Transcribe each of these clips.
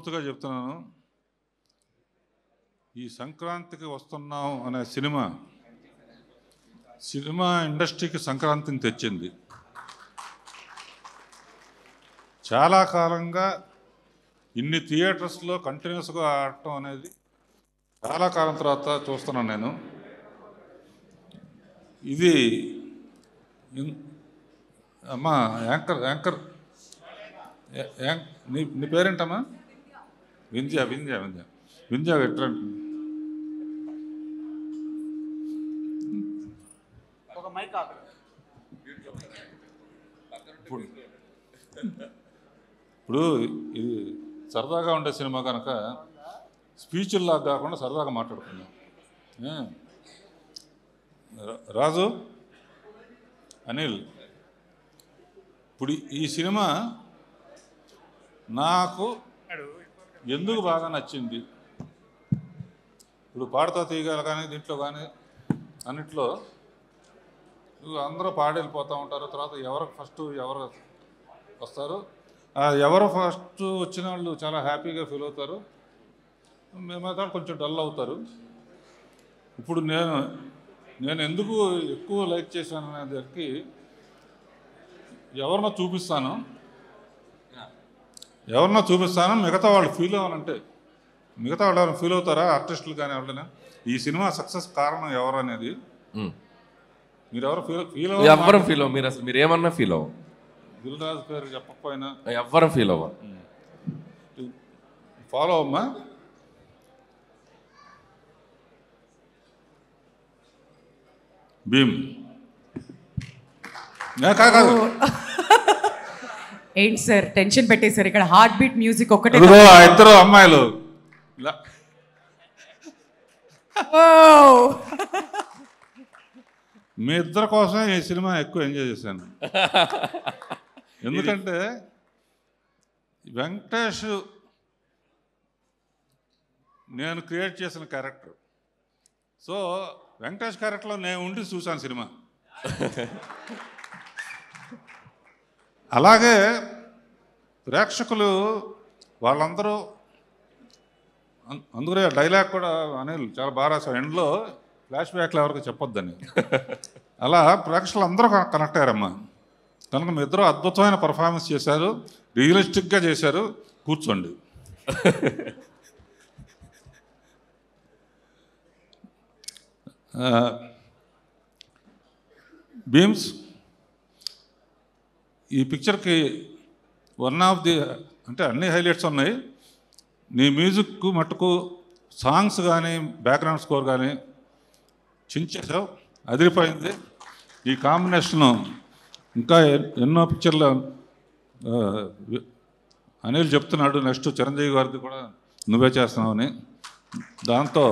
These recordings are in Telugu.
మనస్ఫూర్తిగా చెప్తున్నాను, ఈ సంక్రాంతికి వస్తున్నాం అనే సినిమా ఇండస్ట్రీకి సంక్రాంతిని తెచ్చింది. చాలా కాలంగా ఇన్ని థియేటర్స్లో కంటిన్యూస్గా ఆడటం అనేది చాలా కాలం తర్వాత చూస్తున్నాను నేను. ఇది అమ్మా యాంకర్ నీ పేరేంటమ్మా? వింధ్య ఎట్లా ఇప్పుడు ఇది సరదాగా ఉండే సినిమా కనుక స్పీచ్ల్లాగా కాకుండా సరదాగా మాట్లాడుకుందాం. రాజు, అనిల్, ఇప్పుడు ఈ సినిమా నాకు ఎందుకు బాగా నచ్చింది? ఇప్పుడు పాడుతా తీయగల కానీ దీంట్లో కానీ అన్నిట్లో అందరూ పాడి వెళ్ళిపోతూ ఉంటారు. తర్వాత ఎవరు ఫస్ట్ ఎవరు వస్తారు, ఎవరు ఫస్ట్ వచ్చిన వాళ్ళు చాలా హ్యాపీగా ఫీల్ అవుతారు, మేమైతే కొంచెం డల్ అవుతారు. ఇప్పుడు నేను ఎందుకు ఎక్కువ లైక్ చేశాను అనే దానికి ఎవరినో చూపిస్తాను, మిగతా వాళ్ళు ఫీల్ అవ్వాలంటే మిగతా వాళ్ళు ఎవరైనా ఫీల్ అవుతారా? ఆర్టిస్టులు కానీ ఎవరైనా ఈ సినిమా సక్సెస్ కారణం ఎవరు అనేది మీరు ఎవరు ఎవ్వరం ఫీల్ అవ్వ. మీరు అసలు మీరు ఏమన్నా ఫీల్ అవ్వ. దిల్ రాజు పేరు చెప్పకపోయినా ఎవ్వరం ఫీల్ అవ్వ. ఫాలో అమ్మా. భీమ్ కాదు, ఏంటి సార్ టెన్షన్ పెట్టేశారు? ఇక్కడ హార్ట్ బీట్ మ్యూజిక్ ఒకటే. ఇద్దరు అమ్మాయిలు మీ ఇద్దరి కోసం ఈ సినిమా ఎక్కువ ఎంజాయ్ చేశాను. ఎందుకంటే వెంకటేష్ నేను క్రియేట్ చేసిన క్యారెక్టర్. సో వెంకటేష్ క్యారెక్టర్లో నేను ఉండి చూశాను సినిమా. అలాగే ప్రేక్షకులు వాళ్ళందరూ అందుకనే డైలాగ్ కూడా అనిల్ చాలా బాగా రాశారు, ఎండ్లో ఫ్లాష్ బ్యాక్లు ఎవరికి చెప్పొద్దని. అలా ప్రేక్షకులు అందరూ కనెక్ట్ అయ్యారమ్మా. కనుక మీ ఇద్దరు అద్భుతమైన పర్ఫార్మెన్స్ చేశారు, రియలిస్టిక్గా చేశారు. కూర్చోండి. భీమ్స్, ఈ పిక్చర్కి వన్ ఆఫ్ ది అంటే అన్ని హైలైట్స్ ఉన్నాయి. నీ మ్యూజిక్ మట్టుకు సాంగ్స్ కానీ బ్యాక్గ్రౌండ్ స్కోర్ కానీ చించేసావు, అదిరిపోయింది. ఈ కాంబినేషను ఇంకా ఎన్నో పిక్చర్లు అనిల్ చెప్తున్నాడు, నెక్స్ట్ చిరంజీవి గారిది కూడా నువ్వే చేస్తున్నావని. దాంతో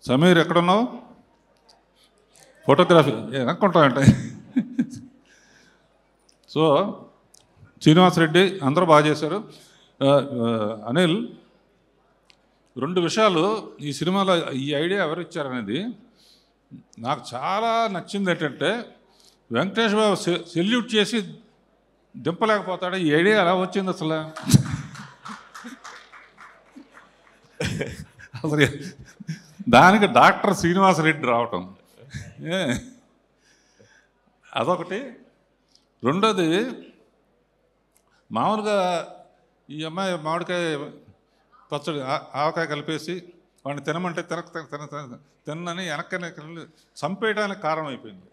సమీర్ ఎక్కడున్నావు? ఫోటోగ్రఫీ అనుకుంటామంటే. సో శ్రీనివాసరెడ్డి అందరూ బాగా చేశారు. అనిల్, రెండు విషయాలు ఈ సినిమాలో ఈ ఐడియా ఎవరు ఇచ్చారనేది నాకు చాలా నచ్చింది. ఏంటంటే వెంకటేష్ బాబు సెల్యూట్ చేసి దింపలేకపోతాడు. ఈ ఐడియా ఎలా వచ్చింది అసలు? అసలు దానికి డాక్టర్ శ్రీనివాసరెడ్డి రావటం అదొకటి. రెండోది, మామూలుగా ఈ అమ్మాయి మామిడికాయ పచ్చడి ఆవకాయ కలిపేసి వాడిని తినమంటే తినని వెనక్కనే చంపేయడానికి కారణం అయిపోయింది.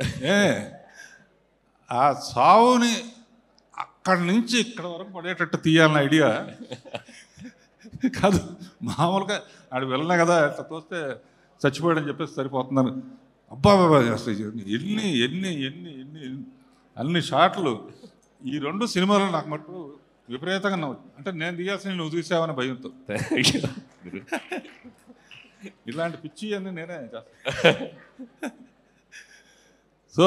ఆ సావుని అక్కడి నుంచి ఇక్కడ వరకు పడేటట్టు తీయాలన్న ఐడియా కాదు. మామూలుగా ఆడు వెళ్ళినా కదా అట్లా తోస్తే చచ్చిపోయాడని చెప్పేసి సరిపోతుందని. అబ్బా అసలు ఎన్ని ఎన్ని ఎన్ని ఎన్ని అన్ని షాట్లు ఈ రెండు సినిమాలు నాకు మటుకు విపరీతంగా నవ్వు. అంటే నేను తీయాల్సిన నువ్వు తీసావని భయంతో ఇలాంటి పిచ్చి అన్నీ నేనే చేస్తాను. సో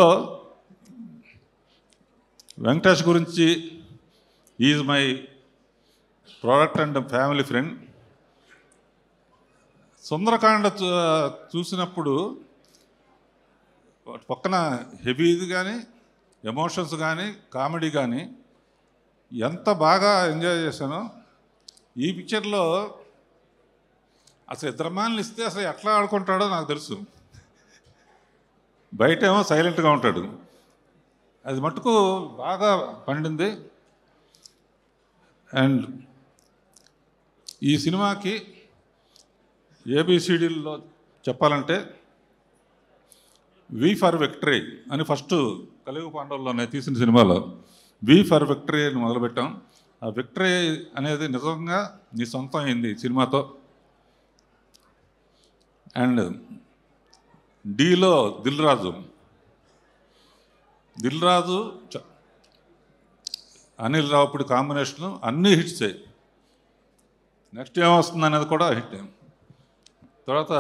వెంకటేష్ గురించి is my product and family friend. Sundarakanda చూసినప్పుడు పక్కన హెవీది కానీ ఎమోషన్స్ కానీ కామెడీ కానీ ఎంత బాగా ఎంజాయ్ చేశానో ఈ పిక్చర్లో. అసలు ఇద్దరు అమ్మాయిలను ఇస్తే అసలు ఎట్లా ఆడుకుంటాడో నాకు తెలుసు. బయటేమో సైలెంట్గా ఉంటాడు. అది మటుకు బాగా పండింది. అండ్ ఈ సినిమాకి ఏబిసిడీల్లో చెప్పాలంటే వి ఫర్ విక్టరీ అని ఫస్ట్ కలియుగ పాండవుల్లోనే తీసిన సినిమాలో వి ఫర్ విక్టరీ అని మొదలుపెట్టాం. ఆ విక్టరీ అనేది నిజంగా నీ సొంతం అయింది ఈ సినిమాతో. అండ్ డీలో దిల్ రాజు అనిల్ రావుపూడి కాంబినేషను అన్నీ హిట్సే. నెక్స్ట్ ఏమొస్తుంది అనేది కూడా హిట్. తర్వాత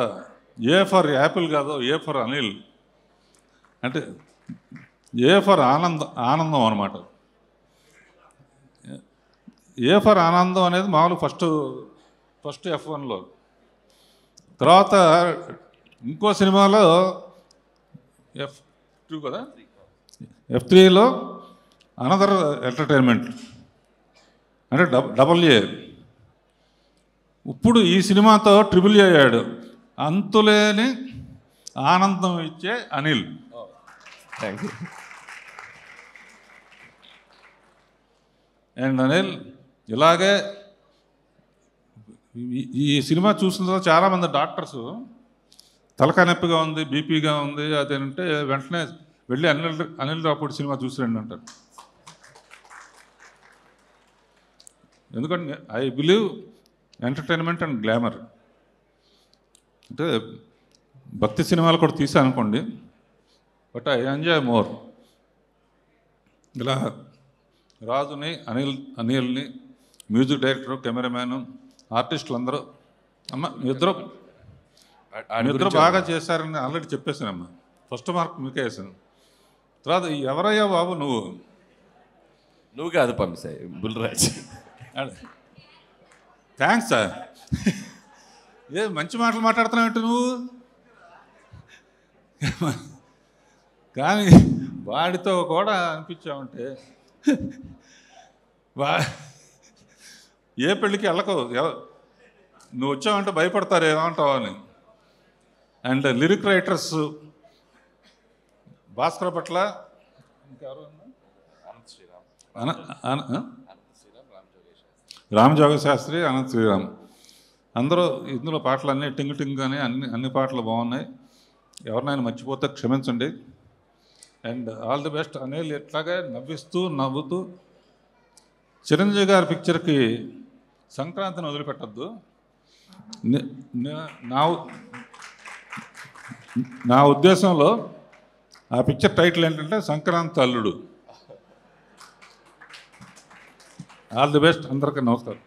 ఏ ఫర్ యాపిల్ కాదు, ఏ ఫర్ అనిల్ అంటే ఏ ఫర్ ఆనందం అనమాట. ఏ ఫర్ ఆనందం అనేది మామూలు ఫస్ట్ F1లో. తర్వాత ఇంకో సినిమాలో F2 కదా, F3లో అనదర్ ఎంటర్టైన్మెంట్ అంటే AA. ఇప్పుడు ఈ సినిమాతో ట్రిపుల్ అయ్యాడు. అంతులేని ఆనందం ఇచ్చే Anil. Thank you. And Anil ఇలాగే ఈ సినిమా చూసిన తర్వాత చాలామంది డాక్టర్స్ తలకాయ నొప్పిగా ఉంది, బీపీగా ఉంది అదేంటే వెంటనే వెళ్ళి అనిల్ రావుపూడి సినిమా చూసిరండి అంటారు. ఎందుకంటే I believe entertainment and glamour. అంటే భక్తి సినిమాలు కూడా తీసాను అనుకోండి, బట్ ఐ ఎంజాయ్ మోర్. ఇలా రాజుని అనిల్ని మ్యూజిక్ డైరెక్టర్, కెమెరామ్యాన్, ఆర్టిస్టులు అందరూ ఇద్దరు బాగా చేశారని ఆల్రెడీ చెప్పేశానమ్మా. ఫస్ట్ మార్క్ మీకే వేసాను. తర్వాత ఎవరయ్యా బాబు నువ్వు కాదు పంపిస్తాయి బుల్రాజ్. Thanks sir. మంచి మాటలు మాట్లాడుతున్నావు నువ్వు. కానీ వాడితో కూడా అనిపించావంటే ఏ పెళ్ళికి వెళ్ళకో, నువ్వు వచ్చావంటే భయపడతారు ఏమంటావు అని. అండ్ లిరిక్ రైటర్స్ భాస్కర్ పట్ల, రామజోగ శాస్త్రి, అనంత్ శ్రీరామ్ అందరూ ఇందులో పాటలన్నీ టింగ్ అని అన్ని పాటలు బాగున్నాయి. ఎవరినైనా మర్చిపోతే క్షమించండి. And all the best. Anil ఎట్లాగే నవ్వుతూ చిరంజీవి గారి పిక్చర్కి సంక్రాంతిని వదిలిపెట్టద్దు. నా ఉద్దేశంలో ఆ పిక్చర్ టైటిల్ ఏంటంటే సంక్రాంతి అల్లుడు. All the best. అందరికీ నమస్కారం.